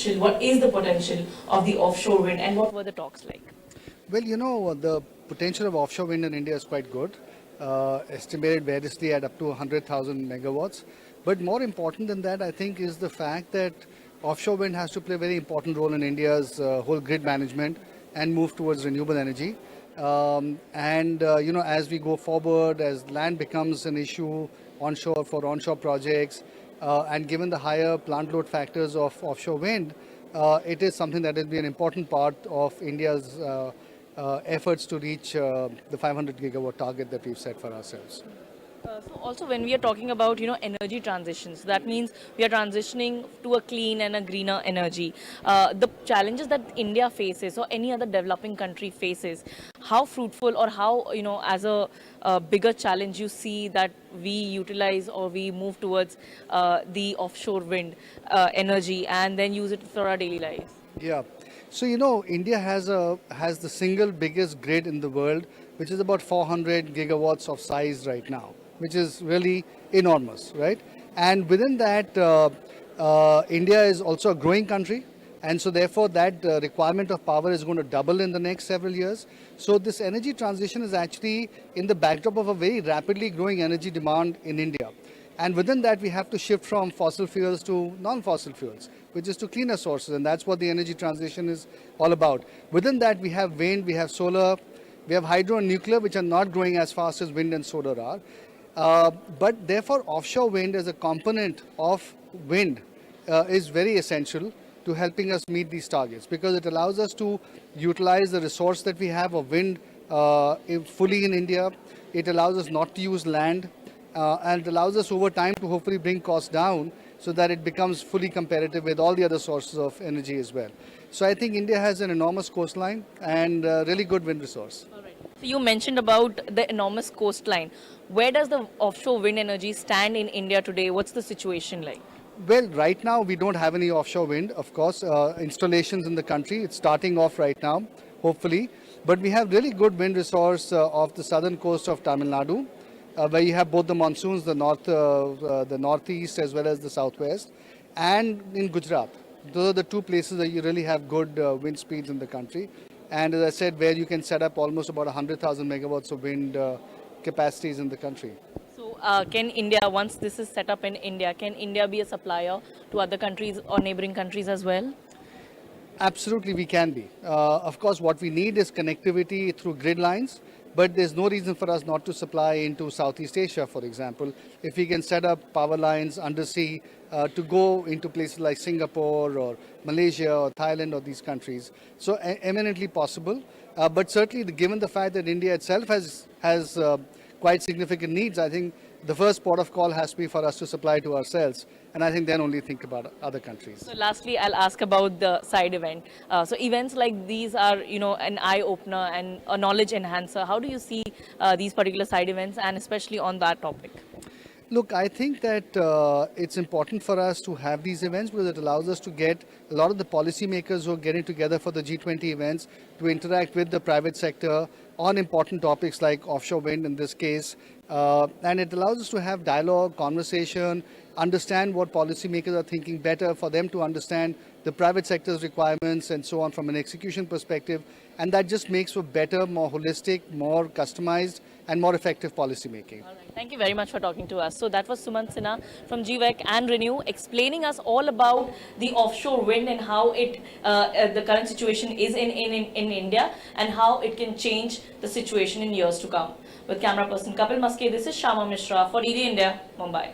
What is the potential of the offshore wind, and what were the talks like? Well, the potential of offshore wind in India is quite good, estimated variously at up to 100,000 megawatts. But more important than that, I think, is the fact that offshore wind has to play a very important role in India's whole grid management and move towards renewable energy. As we go forward, as land becomes an issue onshore for onshore projects, and given the higher plant load factors of offshore wind, it is something that will be an important part of India's efforts to reach the 500 gigawatt target that we've set for ourselves. So also when we are talking about energy transitions, that means we are transitioning to a clean and a greener energy. The challenges that India faces or any other developing country faces, how fruitful or how as a bigger challenge you see that we utilize or we move towards the offshore wind energy and then use it for our daily lives. Yeah. So India has the single biggest grid in the world, which is about 400 gigawatts of size right now, which is really enormous, right? And within that, India is also a growing country, and so therefore that requirement of power is going to double in the next several years. So this energy transition is actually in the backdrop of a very rapidly growing energy demand in India. And within that, we have to shift from fossil fuels to non-fossil fuels, which is to cleaner sources. And that's what the energy transition is all about. Within that, we have wind, we have solar, we have hydro and nuclear, which are not growing as fast as wind and solar are. But therefore, offshore wind as a component of wind is very essential to helping us meet these targets, because it allows us to utilize the resource that we have of wind fully in India. It allows us not to use land. And it allows us over time to hopefully bring costs down so that it becomes fully competitive with all the other sources of energy as well. So I think India has an enormous coastline and really good wind resource. All right. So you mentioned about the enormous coastline. Where does the offshore wind energy stand in India today? What's the situation like? Well, right now we don't have any offshore wind, of course, installations in the country. It's starting off right now, hopefully. But we have really good wind resource off the southern coast of Tamil Nadu, where you have both the monsoons, the northeast as well as the southwest, and in Gujarat. Those are the two places that you really have good wind speeds in the country. And as I said, where you can set up almost about 100,000 megawatts of wind capacities in the country. So can India, once this is set up in India, can India be a supplier to other countries or neighboring countries as well? Absolutely, we can be. Of course, what we need is connectivity through grid lines, but there's no reason for us not to supply into Southeast Asia, for example. If we can set up power lines undersea to go into places like Singapore or Malaysia or Thailand or these countries. So eminently possible. But certainly, given the fact that India itself has quite significant needs, I think the first port of call has to be for us to supply to ourselves. And I think then only think about other countries. So lastly, I'll ask about the side event. So events like these are, an eye-opener and a knowledge enhancer. How do you see these particular side events, and especially on that topic? Look, I think that it's important for us to have these events because it allows us to get a lot of the policymakers who are getting together for the G20 events to interact with the private sector on important topics like offshore wind in this case. And it allows us to have dialogue, conversation, understand what policymakers are thinking better, for them to understand the private sector's requirements and so on from an execution perspective. And that just makes for better, more holistic, more customized and more effective policy making. All right. Thank you very much for talking to us. So that was Sumant Sinha from GVEC and Renew explaining us all about the offshore wind and how the current situation is in India and how it can change the situation in years to come. With camera person Kapil Maske, this is Shyama Mishra for DD India, Mumbai.